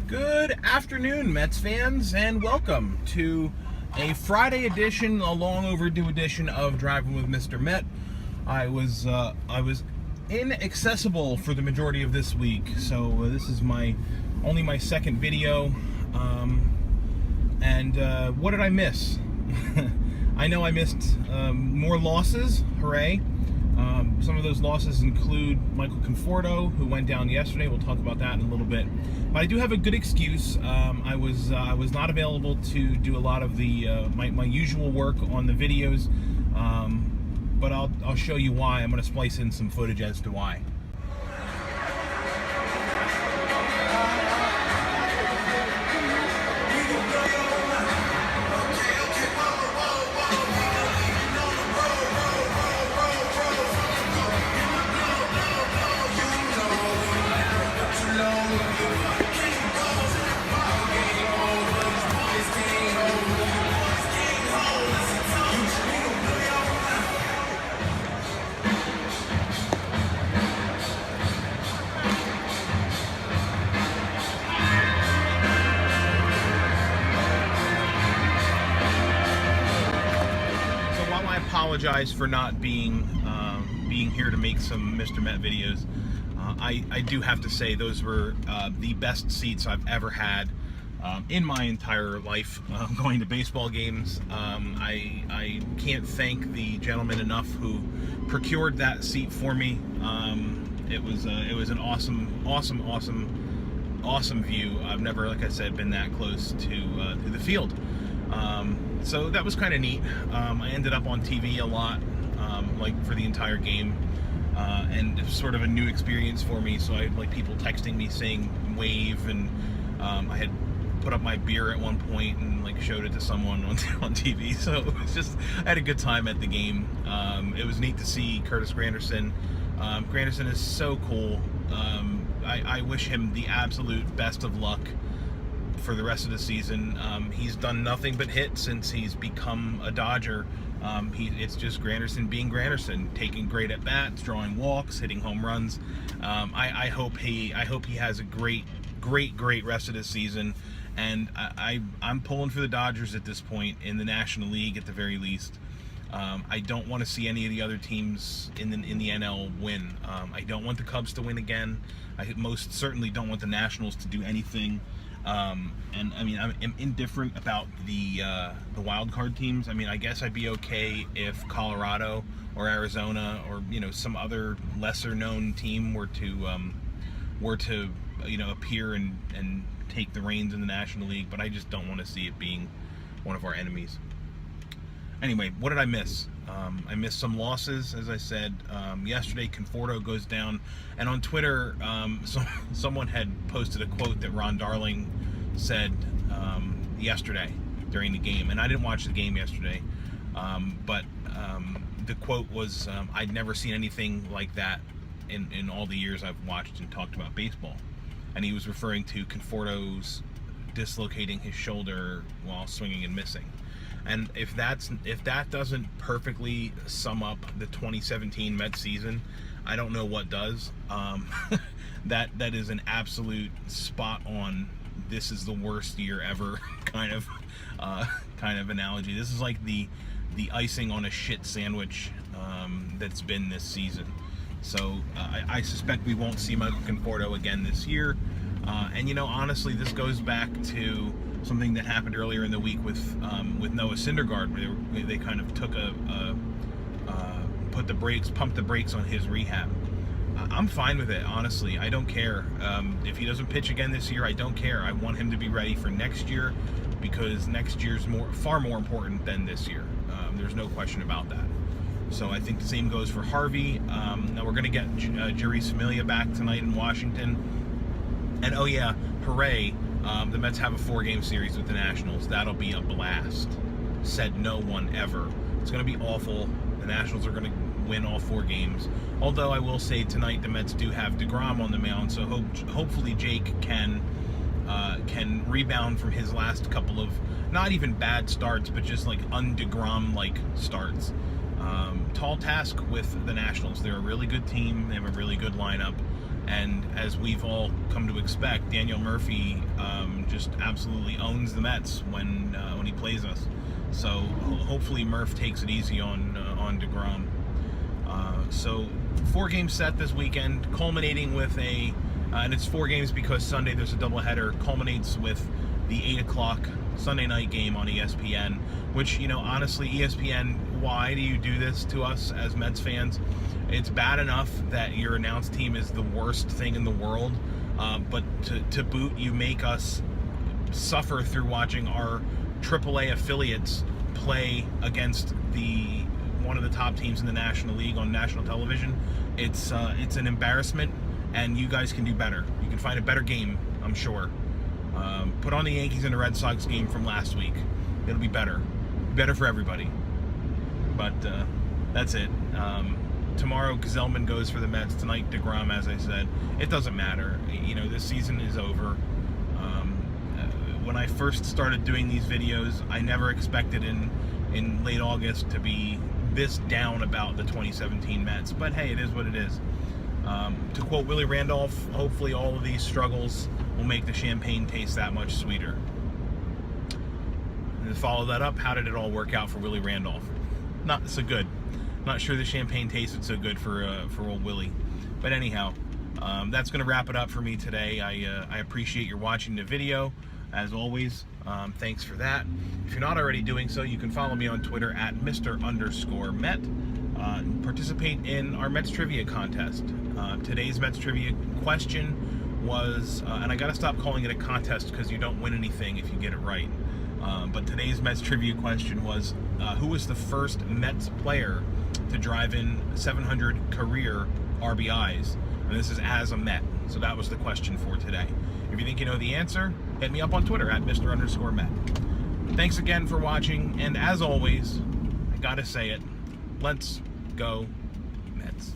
Good afternoon, Mets fans, and welcome to a Friday edition, a long overdue edition of Driving with Mr. Met. I was inaccessible for the majority of this week, so this is only my second video. What did I miss? I know I missed more losses. Hooray! Some of those losses include Michael Conforto, who went down yesterday. We'll talk about that in a little bit. But I do have a good excuse. I was not available to do a lot of the my usual work on the videos, but I'll show you why. I'm going to splice in some footage as to why. Apologize for not being here to make some Mr. Met videos. I do have to say those were the best seats I've ever had in my entire life going to baseball games. I can't thank the gentleman enough who procured that seat for me. It was an awesome view. I've never, like I said, been that close to the field. So that was kind of neat. I ended up on TV a lot, like for the entire game, and it was sort of a new experience for me. So I had like people texting me saying wave, and I had put up my beer at one point and like showed it to someone on TV. So it was just, I had a good time at the game. It was neat to see Curtis Granderson. Granderson is so cool. I wish him the absolute best of luck for the rest of the season. He's done nothing but hit since he's become a Dodger. It's just Granderson being Granderson, taking great at bats, drawing walks, hitting home runs. I hope he has a great rest of the season. And I'm pulling for the Dodgers at this point in the National League at the very least. I don't want to see any of the other teams in the NL win. I don't want the Cubs to win again. I most certainly don't want the Nationals to do anything. And I mean, I'm indifferent about the wild card teams. I mean, I guess I'd be okay if Colorado or Arizona or some other lesser known team were to appear and take the reins in the National League, but I just don't want to see it being one of our enemies. Anyway, what did I miss? I missed some losses, as I said. Yesterday, Conforto goes down, and on Twitter, someone had posted a quote that Ron Darling said yesterday during the game, and I didn't watch the game yesterday, but the quote was, "I'd never seen anything like that in all the years I've watched and talked about baseball," and he was referring to Conforto's dislocating his shoulder while swinging and missing. And if that doesn't perfectly sum up the 2017 Mets season, I don't know what does. That is an absolute spot on. This is the worst year ever kind of analogy. This is like the icing on a shit sandwich that's been this season. So I suspect we won't see Michael Conforto again this year. And honestly, this goes back to something that happened earlier in the week with Noah Syndergaard, where they kind of took pumped the brakes on his rehab. I'm fine with it, honestly. I don't care. If he doesn't pitch again this year, I don't care. I want him to be ready for next year, because next year's far more important than this year. There's no question about that. So I think the same goes for Harvey. Now we're going to get Jeurys Familia back tonight in Washington. And oh yeah, hooray, the Mets have a 4-game series with the Nationals. That'll be a blast. Said no one ever. It's going to be awful. The Nationals are going to win all 4 games. Although I will say tonight the Mets do have DeGrom on the mound, so hopefully Jake can rebound from his last couple of not even bad starts, but just like un-DeGrom-like starts. Tall task with the Nationals. They're a really good team. They have a really good lineup. And as we've all come to expect, Daniel Murphy just absolutely owns the Mets when he plays us. So hopefully Murph takes it easy on DeGrom. So 4-game set this weekend, culminating with and it's 4 games because Sunday there's a doubleheader, culminates with the 8 o'clock Sunday night game on ESPN, which, honestly, ESPN, why do you do this to us as Mets fans? It's bad enough that your announced team is the worst thing in the world, but to boot, you make us suffer through watching our AAA affiliates play against one of the top teams in the National League on national television. It's an embarrassment, and you guys can do better. You can find a better game, I'm sure. Put on the Yankees and the Red Sox game from last week. It'll be better for everybody. But that's it. Tomorrow, Gazelman goes for the Mets. Tonight, DeGrom, as I said. It doesn't matter. This season is over. When I first started doing these videos, I never expected in late August to be this down about the 2017 Mets. But hey, it is what it is. To quote Willie Randolph, hopefully all of these struggles will make the champagne taste that much sweeter. And to follow that up, how did it all work out for Willie Randolph? Not so good. Not sure the champagne tasted so good for old Willie. But anyhow, that's going to wrap it up for me today. I appreciate your watching the video. As always, thanks for that. If you're not already doing so, you can follow me on Twitter at Mr_Met. Participate in our Mets Trivia contest. Today's Mets Trivia question was, and I gotta stop calling it a contest because you don't win anything if you get it right. But today's Mets Trivia question was, who was the first Mets player to drive in 700 career RBIs? And this is as a Met. So that was the question for today. If you think you know the answer, hit me up on Twitter at Mr_Met. Thanks again for watching, and as always, I gotta say it, let's go Mets.